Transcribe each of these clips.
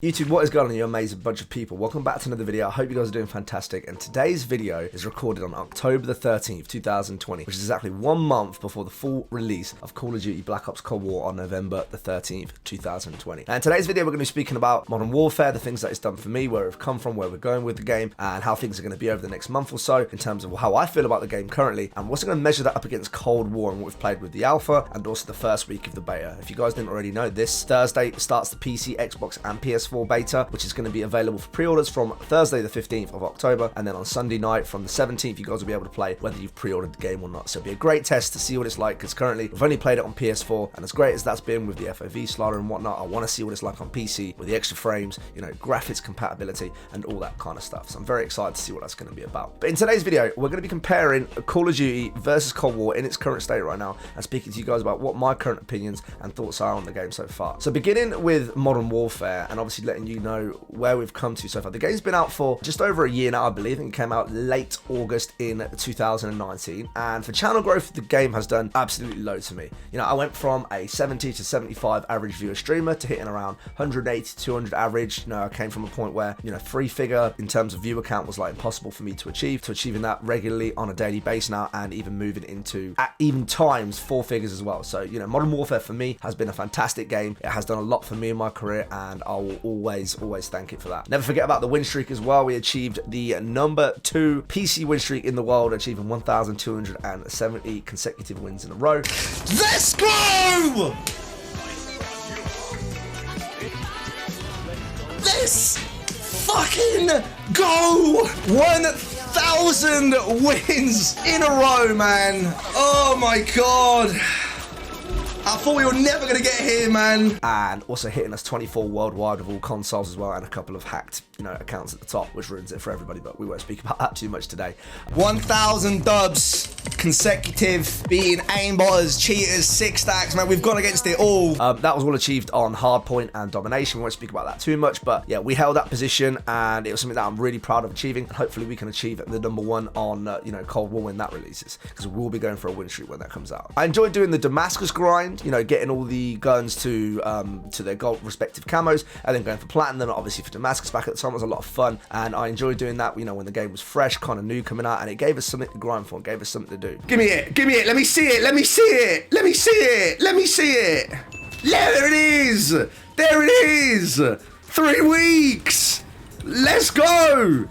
YouTube, what is going on, you amazing bunch of people? Welcome back to another video. I hope you guys are doing fantastic, and today's video is recorded on October the 13th, 2020, which is exactly 1 month before the full release of Call of Duty Black Ops Cold War on November the 13th, 2020. And in today's video, we're going to be speaking about Modern Warfare, the things that it's done for me, where we've come from, where we're going with the game, and how things are going to be over the next month or so in terms of how I feel about the game currently, and we're also going to measure that up against Cold War and what we've played with the alpha, and also the first week of the beta. If you guys didn't already know, this Thursday starts the PC, Xbox, and PS4 beta, which is going to be available for pre-orders from Thursday the 15th of October, and then on Sunday night from the 17th you guys will be able to play whether you've pre-ordered the game or not. So it'll be a great test to see what it's like, because currently we've only played it on PS4, and as great as that's been with the FOV slider and whatnot, I want to see what it's like on PC with the extra frames, you know, graphics compatibility and all that kind of stuff. So I'm very excited to see what that's going to be about. But in today's video, we're going to be comparing Call of Duty versus Cold War in its current state right now, and speaking to you guys about what my current opinions and thoughts are on the game so far. So beginning with Modern Warfare, and obviously letting you know where we've come to so far. The game's been out for just over a year now, I believe. It came out late August in 2019, and for channel growth, the game has done absolutely loads for me. You know, I went from a 70 to 75 average viewer streamer to hitting around 180 to 200 average. You know, I came from a point where, you know, 3-figure in terms of viewer count was like impossible for me to achieving that regularly on a daily basis now, and even moving into at even times 4 figures as well. So, you know, Modern Warfare for me has been a fantastic game. It has done a lot for me in my career, and I will always thank it for that. Never forget about the win streak as well. We achieved the #2 PC win streak in the world, achieving 1,270 consecutive wins in a row. Let's go! Let's fucking go! 1,000 wins in a row, man. Oh my god. I thought we were never going to get here, man. And also hitting us 24 worldwide with all consoles as well, and a couple of hacked, you know, accounts at the top, which ruins it for everybody, but we won't speak about that too much today. 1,000 dubs consecutive, beating aimbotters, cheaters, 6 stacks, man. We've gone against it all. That was all achieved on hardpoint and domination. We won't speak about that too much, but yeah, we held that position, and it was something that I'm really proud of achieving, and hopefully we can achieve the #1 on, you know, Cold War when that releases, because we'll be going for a win streak when that comes out. I enjoyed doing the Damascus grind, you know, getting all the guns to their gold respective camos, and then going for platinum, obviously for Damascus back at the time was a lot of fun, and I enjoyed doing that, you know, when the game was fresh, kind of new coming out, and it gave us something to grind for, and gave us something to do. Give me it, let me see it, let me see it, let me see it, let me see it. There it is, there it is, 3 weeks, let's go.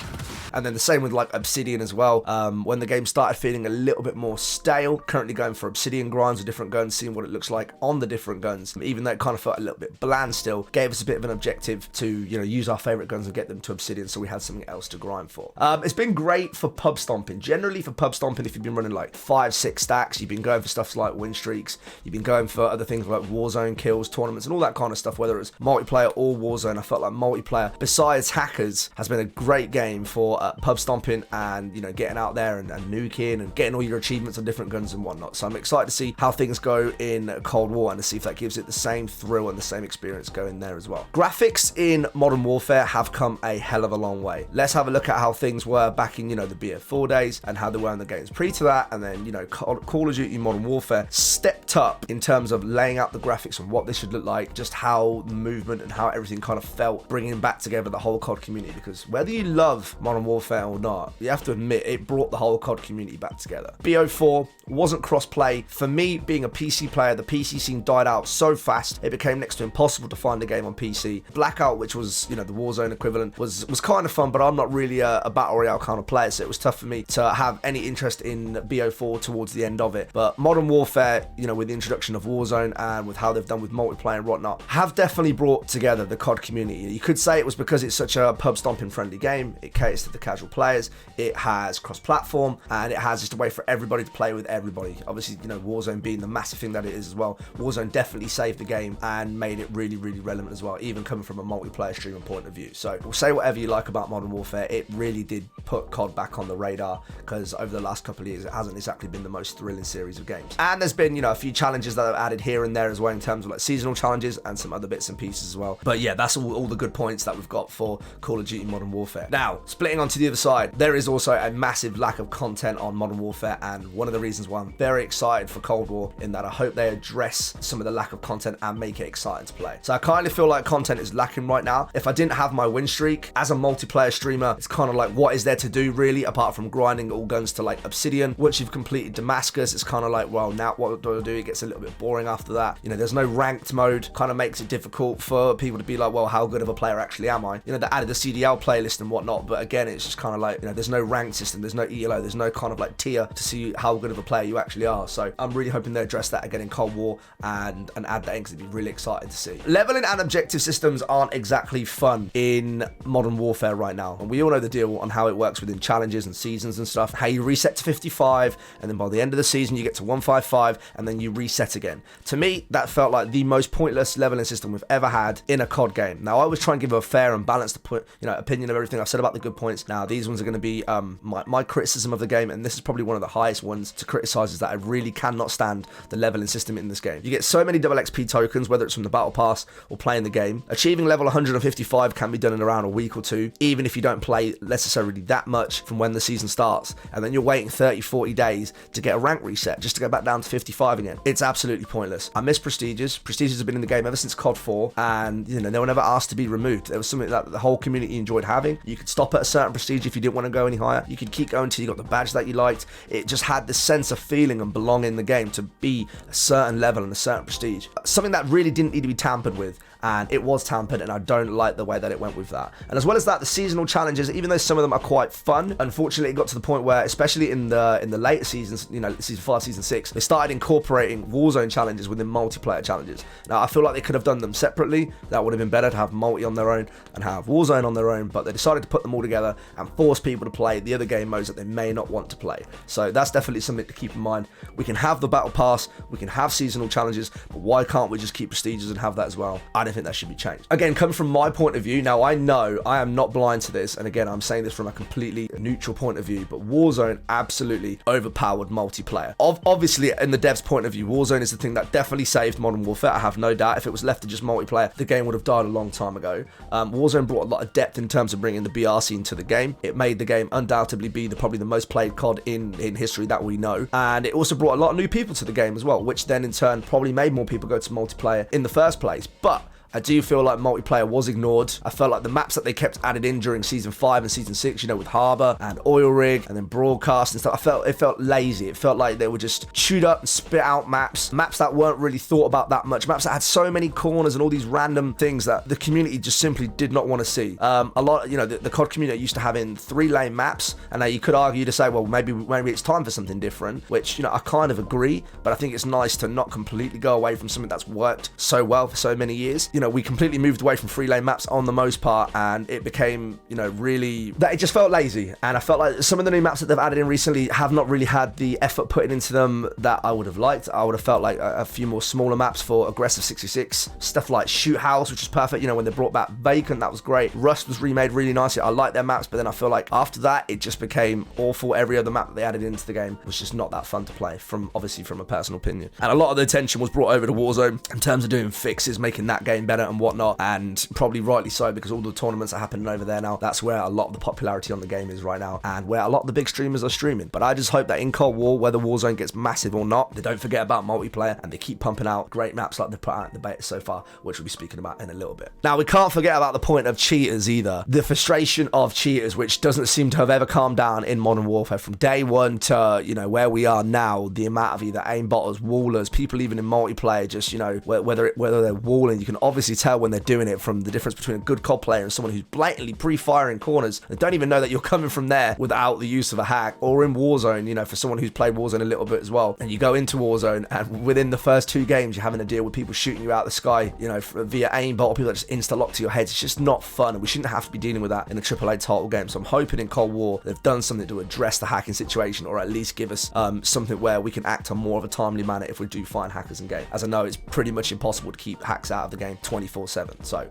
And then the same with like Obsidian as well. When the game started feeling a little bit more stale, currently going for Obsidian grinds with different guns, seeing what it looks like on the different guns, even though it kind of felt a little bit bland still, gave us a bit of an objective to, you know, use our favorite guns and get them to Obsidian, so we had something else to grind for. It's been great for pub stomping. Generally for pub stomping, if you've been running like 5-6 stacks, you've been going for stuff like win streaks, you've been going for other things like Warzone kills, tournaments, and all that kind of stuff, whether it's multiplayer or Warzone. I felt like multiplayer, besides hackers, has been a great game for pub stomping and, you know, getting out there and nuking and getting all your achievements on different guns and whatnot. So I'm excited to see how things go in Cold War, and to see if that gives it the same thrill and the same experience going there as well. Graphics in Modern Warfare have come a hell of a long way. Let's have a look at how things were back in, you know, the BO4 days, and how they were in the games pre to that, and then, you know, Call of Duty Modern Warfare stepped up in terms of laying out the graphics and what this should look like, just how the movement and how everything kind of felt, bringing back together the whole COD community, because whether you love Modern Warfare or not, you have to admit it brought the whole COD community back together. BO4 wasn't cross-play. For me, being a PC player, the PC scene died out so fast, it became next to impossible to find a game on PC. Blackout, which was, you know, the Warzone equivalent, was kind of fun, but I'm not really a battle royale kind of player, so it was tough for me to have any interest in BO4 towards the end of it. But Modern Warfare, you know, with the introduction of Warzone and with how they've done with multiplayer and whatnot, have definitely brought together the COD community. You could say it was because it's such a pub stomping friendly game. It caters to the casual players. It has cross-platform, and it has just a way for everybody to play with everybody. Obviously, you know, Warzone being the massive thing that it is as well, Warzone definitely saved the game and made it really relevant as well, even coming from a multiplayer streamer point of view. So we'll say whatever you like about Modern Warfare, it really did put COD back on the radar, because over the last couple of years, it hasn't exactly been the most thrilling series of games. And there's been, you know, a few challenges that I've added here and there as well, in terms of like seasonal challenges and some other bits and pieces as well. But yeah, that's all the good points that we've got for Call of Duty Modern Warfare. Now, splitting on to the other side, there is also a massive lack of content on Modern Warfare, and one of the reasons why I'm very excited for Cold War, in that I hope they address some of the lack of content and make it exciting to play. So I kind of feel like content is lacking right now. If I didn't have my win streak as a multiplayer streamer, it's kind of like, what is there to do really, apart from grinding all guns to like Obsidian? Once you've completed Damascus, it's kind of like, well, now what do I do? It gets a little bit boring after that. You know, there's no ranked mode, kind of makes it difficult for people to be like, well, how good of a player actually am I? You know, they added the CDL playlist and whatnot, but again, it's just kind of like, you know, there's no ranked system, there's no ELO, there's no kind of like tier to see how good of a player you actually are. So I'm really hoping they address that again in Cold War and add that in, because it'd be really exciting to see. Leveling and objective systems aren't exactly fun in Modern Warfare right now, and we all know the deal on how it works within challenges and seasons and stuff, how you reset to 55, and then by the end of the season you get to 155, and then you reset again. To me, that felt like the most pointless leveling system we've ever had in a COD game. Now, I was trying to give a fair and balanced opinion of everything I've said about the good points. Now, these ones are going to be my criticism of the game, and this is probably one of the highest ones to criticize, is that I really cannot stand the leveling system in this game. You get so many double XP tokens, whether it's from the battle pass or playing the game. Achieving level 155 can be done in around a week or two, even if you don't play necessarily that much from when the season starts, and then you're waiting 30-40 days to get a rank reset just to go back down to 55 again. It's absolutely pointless. I miss prestiges. Prestiges have been in the game ever since COD 4, and you know, they were never asked to be removed. There was something that the whole community enjoyed having. You could stop at a certain prestige if you didn't want to go any higher. You could keep going until you got the badge that you liked. It just had this sense of feeling and belonging in the game to be a certain level and a certain prestige. Something that really didn't need to be tampered with, and it was tampered, and I don't like the way that it went with that. And as well as that, the seasonal challenges, even though some of them are quite fun, unfortunately it got to the point where, especially in the later seasons, you know, season 5, season 6, they started incorporating Warzone challenges within multiplayer challenges. Now, I feel like they could have done them separately. That would have been better, to have multi on their own and have Warzone on their own, but they decided to put them all together and force people to play the other game modes that they may not want to play. So that's definitely something to keep in mind. We can have the battle pass, we can have seasonal challenges, but why can't we just keep prestiges and have that as well? I don't think that should be changed. Again, coming from my point of view, now I know I am not blind to this, and again, I'm saying this from a completely neutral point of view, but Warzone absolutely overpowered multiplayer. Obviously, in the devs' point of view, Warzone is the thing that definitely saved Modern Warfare. I have no doubt. If it was left to just multiplayer, the game would have died a long time ago. Warzone brought a lot of depth in terms of bringing the BR scene to the game. It made the game undoubtedly be probably the most played COD in history that we know, and it also brought a lot of new people to the game as well, which then in turn probably made more people go to multiplayer in the first place. But I do feel like multiplayer was ignored. I felt like the maps that they kept added in during season 5 and season 6, you know, with Harbour and Oil Rig and then Broadcast and stuff, it felt lazy. It felt like they were just chewed up and spit out maps that weren't really thought about that much, maps that had so many corners and all these random things that the community just simply did not want to see. A lot, you know, the COD community used to have in 3-lane maps, and now you could argue to say, well, maybe it's time for something different, which, you know, I kind of agree, but I think it's nice to not completely go away from something that's worked so well for so many years. You know, we completely moved away from 3-lane maps on the most part, and it became, you know, really, that it just felt lazy. And I felt like some of the new maps that they've added in recently have not really had the effort put into them that I would have liked. I would have felt like a few more smaller maps for Aggressive 66, stuff like Shoot House, which is perfect. You know, when they brought back Vacant, that was great. Rust was remade really nicely. I like their maps, but then I feel like after that, it just became awful. Every other map that they added into the game was just not that fun to play, obviously from a personal opinion. And a lot of the attention was brought over to Warzone in terms of doing fixes, making that game better and whatnot, and probably rightly so, because all the tournaments are happening over there now. That's where a lot of the popularity on the game is right now, and where a lot of the big streamers are streaming. But I just hope that in Cold War, whether Warzone gets massive or not, they don't forget about multiplayer, and they keep pumping out great maps like they put out in the beta so far, which we'll be speaking about in a little bit. Now, we can't forget about the point of cheaters either. The frustration of cheaters, which doesn't seem to have ever calmed down in Modern Warfare from day one to, you know, where we are now. The amount of either aimbotters, wallers, people even in multiplayer, just, you know, whether they're walling, you can obviously tell when they're doing it from the difference between a good COD player and someone who's blatantly pre-firing corners and don't even know that you're coming from there without the use of a hack. Or in Warzone, you know, for someone who's played Warzone a little bit as well, and you go into Warzone and within the first 2 games you're having to deal with people shooting you out the sky, you know, via aimbot, or people that just insta-lock to your heads. It's just not fun, and we shouldn't have to be dealing with that in a AAA title game. So I'm hoping in Cold War they've done something to address the hacking situation, or at least give us something where we can act on more of a timely manner if we do find hackers in game, as I know it's pretty much impossible to keep hacks out of the game 24/7. So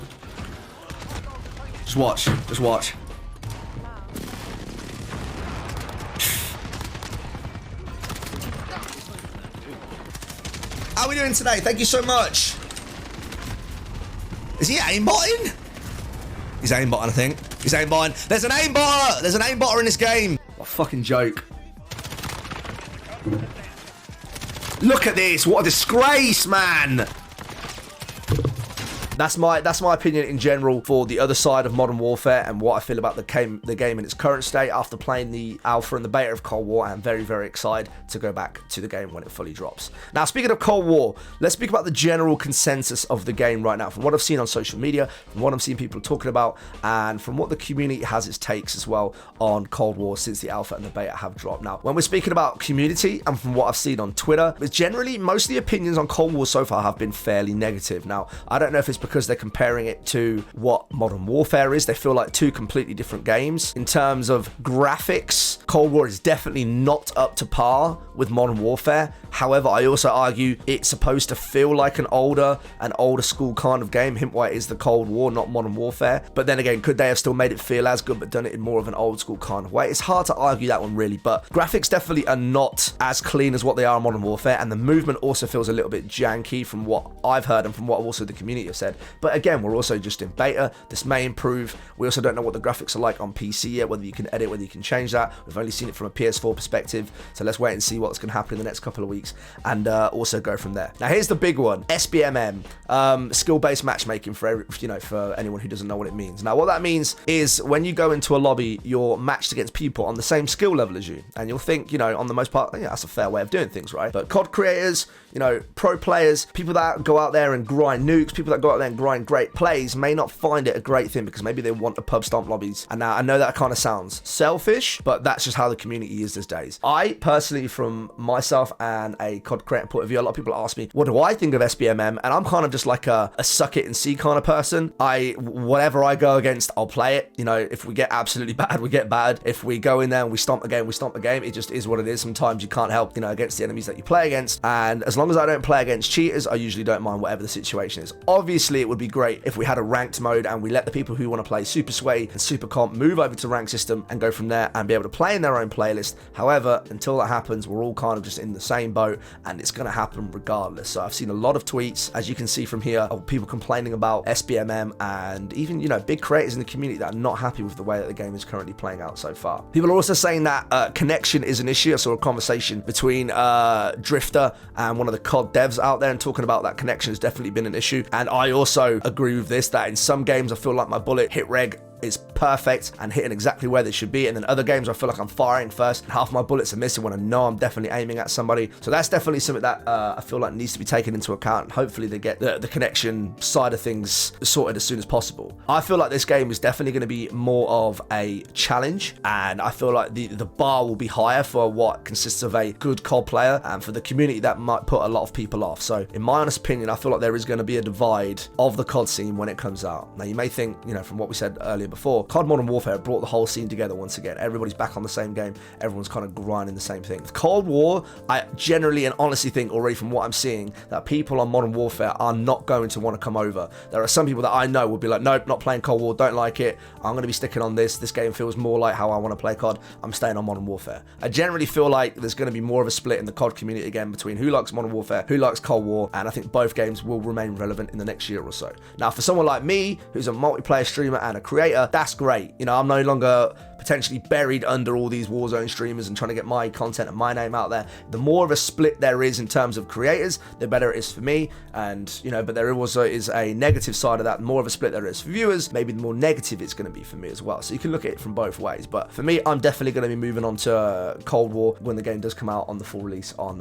just watch. How are we doing today? Thank you so much. Is he aimbotting? He's aimbotting, I think. He's aimbotting. There's an aimbotter! There's an aimbotter in this game! What a fucking joke. Look at this! What a disgrace, man! That's my opinion in general for the other side of Modern Warfare and what I feel about the game in its current state. After playing the alpha and the beta of Cold War, I am very, very excited to go back to the game when it fully drops. Now, speaking of Cold War, let's speak about the general consensus of the game right now. From what I've seen on social media, from what I'm seeing people talking about, and from what the community has its takes as well on Cold War since the alpha and the beta have dropped. Now, when we're speaking about community and from what I've seen on Twitter, it's generally most of the opinions on Cold War so far have been fairly negative. Now, I don't know if it's because they're comparing it to what Modern Warfare is. They feel like two completely different games. In terms of graphics, Cold War is definitely not up to par with Modern Warfare. However, I also argue it's supposed to feel like an older school kind of game. Hint why it is the Cold War, not Modern Warfare. But then again, could they have still made it feel as good but done it in more of an old school kind of way? It's hard to argue that one really, but graphics definitely are not as clean as what they are in Modern Warfare, and the movement also feels a little bit janky from what I've heard and from what also the community have said. But again, we're also just in beta. This may improve. We also don't know what the graphics are like on PC yet, whether you can edit, whether you can change that. We've only seen it from a PS4 perspective, so let's wait and see what's going to happen in the next couple of weeks and also go from there. Now, here's the big one: SBMM, skill-based matchmaking for anyone who doesn't know what it means. Now, what that means is when you go into a lobby, you're matched against people on the same skill level as you, and you'll think, on the most part, yeah, that's a fair way of doing things, right? But COD creators, pro players, people that go out there and grind nukes, people that go out there and grind great plays may not find it a great thing because maybe they want the pub stomp lobbies. And now I know that kind of sounds selfish, but that's just how the community is these days. I personally, from myself and a COD creator point of view, a lot of people ask me, what do I think of SBMM? And I'm kind of just like a suck it and see kind of person. Whatever I go against, I'll play it. If we get absolutely bad, we get bad. If we go in there and we stomp the game, we stomp the game. It just is what it is. Sometimes you can't help, against the enemies that you play against. And as long as I don't play against cheaters, I usually don't mind whatever the situation is. Obviously, it would be great if we had a ranked mode and we let the people who want to play Super Sway and Super Comp move over to ranked system and go from there and be able to play in their own playlist. However, until that happens, we're all kind of just in the same boat and it's going to happen regardless. So I've seen a lot of tweets, as you can see from here, of people complaining about SBMM and even, big creators in the community that are not happy with the way that the game is currently playing out so far. People are also saying that connection is an issue. I saw a conversation between Drifter and one of the COD devs out there and talking about that connection has definitely been an issue. And I also agree with this, that in some games I feel like my bullet hit reg is perfect and hitting exactly where they should be, and then other games I feel like I'm firing first and half my bullets are missing when I know I'm definitely aiming at somebody. So that's definitely something that I feel like needs to be taken into account, and hopefully they get the connection side of things sorted as soon as possible. I feel like this game is definitely going to be more of a challenge, and I feel like the bar will be higher for what consists of a good COD player, and for the community that might put a lot of people off. So in my honest opinion, I feel like there is going to be a divide of the COD scene when it comes out. Now you may think, from what we said earlier before, COD Modern Warfare brought the whole scene together once again. Everybody's back on the same game. Everyone's kind of grinding the same thing. With Cold War, I generally and honestly think already from what I'm seeing that people on Modern Warfare are not going to want to come over. There are some people that I know will be like, nope, not playing Cold War, don't like it. I'm going to be sticking on this. This game feels more like how I want to play COD. I'm staying on Modern Warfare. I generally feel like there's going to be more of a split in the COD community again between who likes Modern Warfare, who likes Cold War, and I think both games will remain relevant in the next year or so. Now, for someone like me, who's a multiplayer streamer and a creator, that's great. I'm no longer potentially buried under all these Warzone streamers and trying to get my content and my name out there. The more of a split there is in terms of creators, the better it is for me. And, but there also is a negative side of that. The more of a split there is for viewers, maybe the more negative it's going to be for me as well. So you can look at it from both ways. But for me, I'm definitely going to be moving on to Cold War when the game does come out on the full release on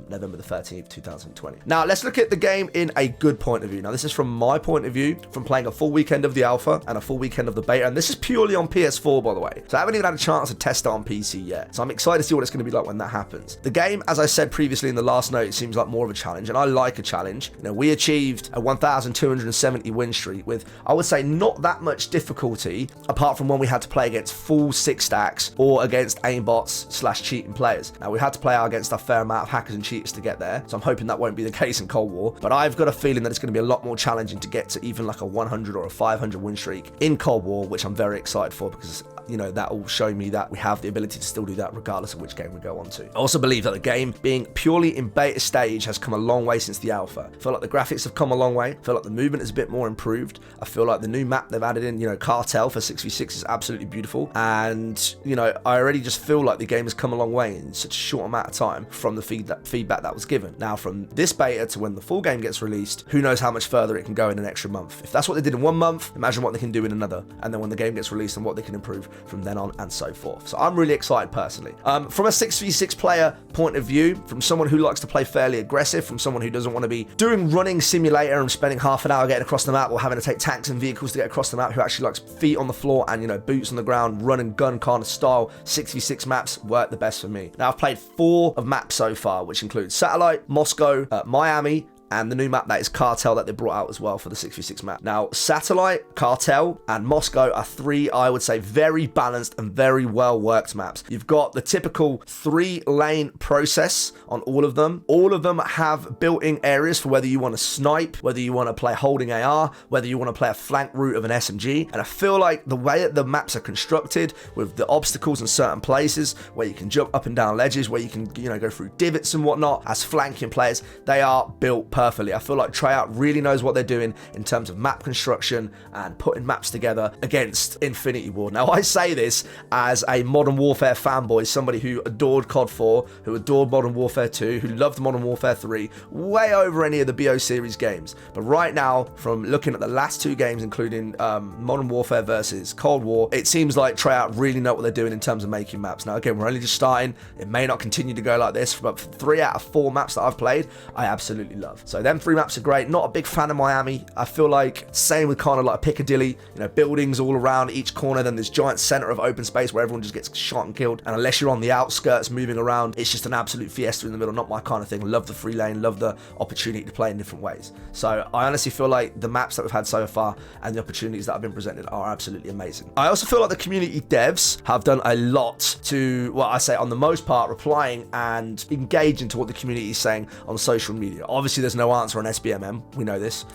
November the 13th, 2020. Now, let's look at the game in a good point of view. Now, this is from my point of view, from playing a full weekend of the alpha and a full weekend of the beta. And this is purely on PS4, by the way. So I haven't even had a chance to test it on PC yet. So I'm excited to see what it's going to be like when that happens. The game, as I said previously in the last note, it seems like more of a challenge, and I like a challenge. We achieved a 1,270 win streak with, I would say, not that much difficulty, apart from when we had to play against full 6 stacks or against aimbots / cheating players. Now, we had to play out against a fair amount of hackers and cheaters to get there, so I'm hoping that won't be the case in Cold War, but I've got a feeling that it's going to be a lot more challenging to get to even like a 100 or a 500 win streak in Cold War, which I'm very excited for because you know, that will show me that we have the ability to still do that regardless of which game we go on to. I also believe that the game being purely in beta stage has come a long way since the alpha. I feel like the graphics have come a long way. I feel like the movement is a bit more improved. I feel like the new map they've added in, you know, Cartel for 6v6 is absolutely beautiful. And, you know, I already just feel like the game has come a long way in such a short amount of time from the feedback that was given. Now, from this beta to when the full game gets released, who knows how much further it can go in an extra month. If that's what they did in 1 month, imagine what they can do in another. And then when the game gets released and what they can improve from then on and so forth. So I'm really excited personally. From a 6v6 player point of view, from someone who likes to play fairly aggressive, from someone who doesn't want to be doing running simulator and spending half an hour getting across the map or having to take tanks and vehicles to get across the map, who actually likes feet on the floor and, you know, boots on the ground, run and gun kind of style, 6v6 maps work the best for me. Now, I've played 4 of maps so far, which includes Satellite, Moscow, Miami, and the new map that is Cartel that they brought out as well for the 6v6 map. Now, Satellite, Cartel, and Moscow are 3, I would say, very balanced and very well worked maps. You've got the typical 3-lane process on all of them. All of them have built-in areas for whether you want to snipe, whether you want to play holding AR, whether you want to play a flank route of an SMG. And I feel like the way that the maps are constructed with the obstacles in certain places where you can jump up and down ledges, where you can, you know, go through divots and whatnot as flanking players, they are built perfectly. I feel like Treyarch really knows what they're doing in terms of map construction and putting maps together against Infinity Ward. Now, I say this as a Modern Warfare fanboy, somebody who adored COD 4, who adored Modern Warfare 2, who loved Modern Warfare 3, way over any of the BO series games. But right now, from looking at the last 2 games, including Modern Warfare versus Cold War, it seems like Treyarch really know what they're doing in terms of making maps. Now, again, we're only just starting. It may not continue to go like this, but 3 out of 4 maps that I've played, I absolutely love. So them 3 maps are great. Not a big fan of Miami. I feel like same with kind of like Piccadilly, you know, buildings all around each corner, then this giant center of open space where everyone just gets shot and killed. And unless you're on the outskirts moving around, it's just an absolute fiesta in the middle. Not my kind of thing. Love the free lane, love the opportunity to play in different ways. So I honestly feel like the maps that we've had so far and the opportunities that have been presented are absolutely amazing. I also feel like the community devs have done a lot to, well, I say on the most part, replying and engaging to what the community is saying on social media. Obviously, there's no answer on SBMM, we know this,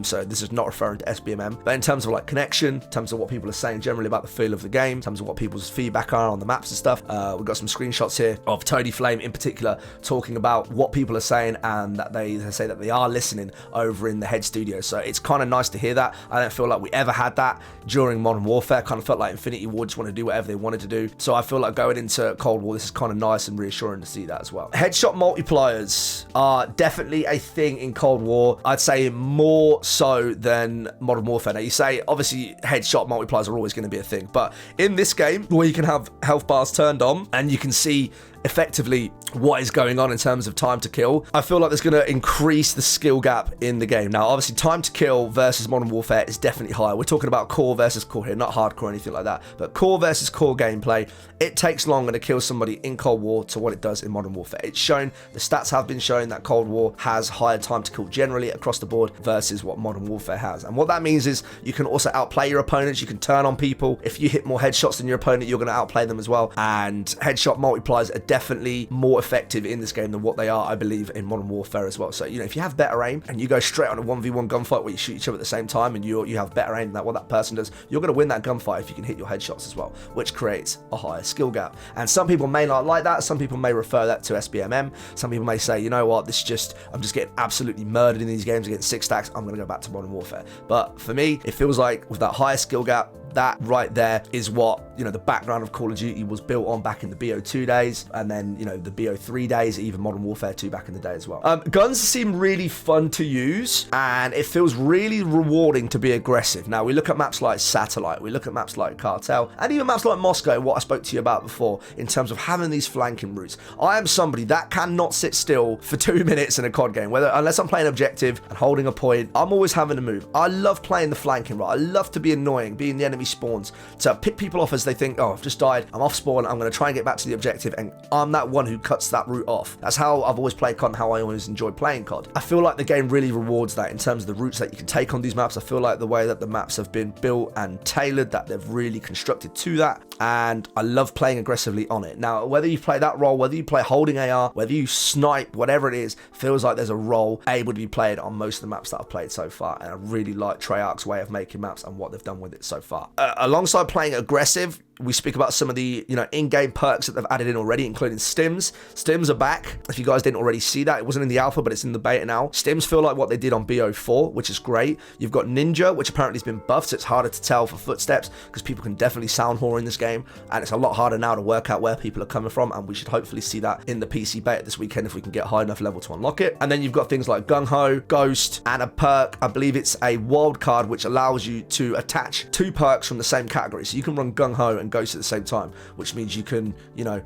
so this is not referring to SBMM, but in terms of like connection, in terms of what people are saying generally about the feel of the game, in terms of what people's feedback are on the maps and stuff, we've got some screenshots here of Tony Flame in particular talking about what people are saying and that they say that they are listening over in the head studio. So it's kind of nice to hear that. I don't feel like we ever had that during Modern Warfare. Kind of felt like Infinity Ward just want to do whatever they wanted to do. So I feel like going into Cold War, this is kind of nice and reassuring to see that as well. Headshot multipliers are definitely a thing in Cold War. I'd say more so than Modern Warfare. Now, you say, obviously, headshot multipliers are always going to be a thing, but in this game, where you can have health bars turned on, and you can see effectively what is going on in terms of time to kill, I feel like there's going to increase the skill gap in the game. Now, obviously, time to kill versus Modern Warfare is definitely higher. We're talking about core versus core here, not hardcore or anything like that, but core versus core gameplay. It takes longer to kill somebody in Cold War to what it does in Modern Warfare. It's shown, the stats have been showing that Cold War has higher time to kill generally across the board versus what Modern Warfare has. And what that means is you can also outplay your opponents. You can turn on people. If you hit more headshots than your opponent, you're going to outplay them as well. And headshot multipliers are definitely more effective in this game than what they are, I believe, in Modern Warfare as well. So, you know, if you have better aim and you go straight on a 1v1 gunfight where you shoot each other at the same time and you have better aim than what that person does, you're going to win that gunfight if you can hit your headshots as well, which creates a higher skill gap. And some people may not like that. Some people may refer that to SBMM. Some people may say, you know what, this is just, I'm just getting absolutely murdered in these games against 6 stacks. I'm going to go back to Modern Warfare. But for me, it feels like with that higher skill gap, that right there is what, you know, the background of Call of Duty was built on back in the BO2 days, and then, you know, the BO3 days, even Modern Warfare 2 back in the day as well. Guns seem really fun to use, and it feels really rewarding to be aggressive. Now, we look at maps like Satellite, we look at maps like Cartel, and even maps like Moscow, what I spoke to you about before, in terms of having these flanking routes. I am somebody that cannot sit still for 2 minutes in a COD game, unless I'm playing objective and holding a point. I'm always having to move. I love playing the flanking route. I love to be annoying, being the enemy spawns, to pick people off as they think, oh, I've just died, I'm off spawn, I'm going to try and get back to the objective, and I'm that one who cuts that route off. That's how I've always played COD and how I always enjoy playing COD. I feel like the game really rewards that in terms of the routes that you can take on these maps. I feel like the way that the maps have been built and tailored, that they've really constructed to that, and I love playing aggressively on it. Now, whether you play that role, whether you play holding AR, whether you snipe, whatever it is, feels like there's a role able to be played on most of the maps that I've played so far, and I really like Treyarch's way of making maps and what they've done with it so far. Alongside playing aggressive, we speak about some of the, in-game perks that they've added in already, including stims. Stims are back. If you guys didn't already see that, it wasn't in the alpha, but it's in the beta now. Stims feel like what they did on BO4, which is great. You've got Ninja, which apparently has been buffed, so it's harder to tell for footsteps because people can definitely sound whore in this game, and it's a lot harder now to work out where people are coming from, and we should hopefully see that in the PC beta this weekend if we can get high enough level to unlock it. And then you've got things like Gung Ho, Ghost, and a perk, I believe it's a wild card, which allows you to attach 2 perks from the same category. So you can run Gung Ho and Ghost at the same time, which means you can,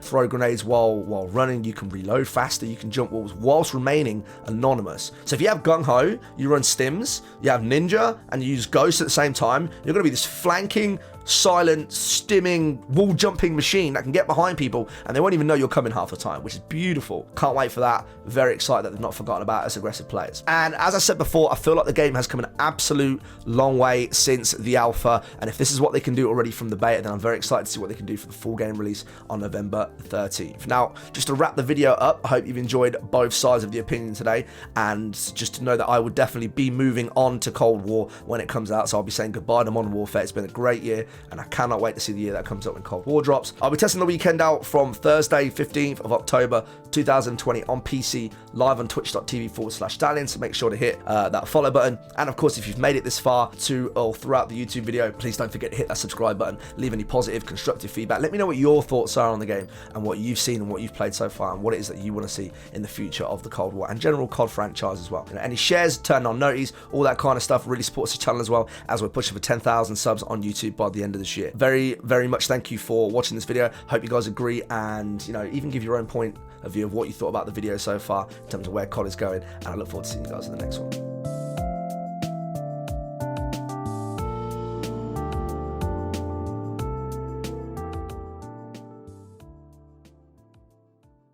throw grenades while running, you can reload faster, you can jump walls whilst remaining anonymous. So if you have Gung Ho, you run stims, you have Ninja, and you use Ghost at the same time, you're going to be this flanking, silent, stimming, wall jumping machine that can get behind people and they won't even know you're coming half the time, which is beautiful. Can't wait for that. Very excited that they've not forgotten about us aggressive players. And as I said before, I feel like the game has come an absolute long way since the alpha, and if this is what they can do already from the beta, then I'm very excited to see what they can do for the full game release on November 13th. Now, just to wrap the video up, I hope you've enjoyed both sides of the opinion today, and just to know that I would definitely be moving on to Cold War when it comes out, so I'll be saying goodbye to Modern Warfare. It's been a great year, and I cannot wait to see the year that comes up when Cold War drops. I'll be testing the weekend out from Thursday, 15th of October 2020 on PC, live on twitch.tv/Stallion, so make sure to hit that follow button. And of course, if you've made it this far to or throughout the YouTube video, please don't forget to hit that subscribe button, leave any positive, constructive feedback. Let me know what your thoughts are on the game and what you've seen and what you've played so far and what it is that you want to see in the future of the Cold War and general COD franchise as well. Any shares, turn on noties, all that kind of stuff really supports the channel as well, as we're pushing for 10,000 subs on YouTube by the end of this year. Very, very much thank you for watching this video. Hope you guys agree, and even give your own point of view of what you thought about the video so far in terms of where COD is going, and I look forward to seeing you guys in the next one.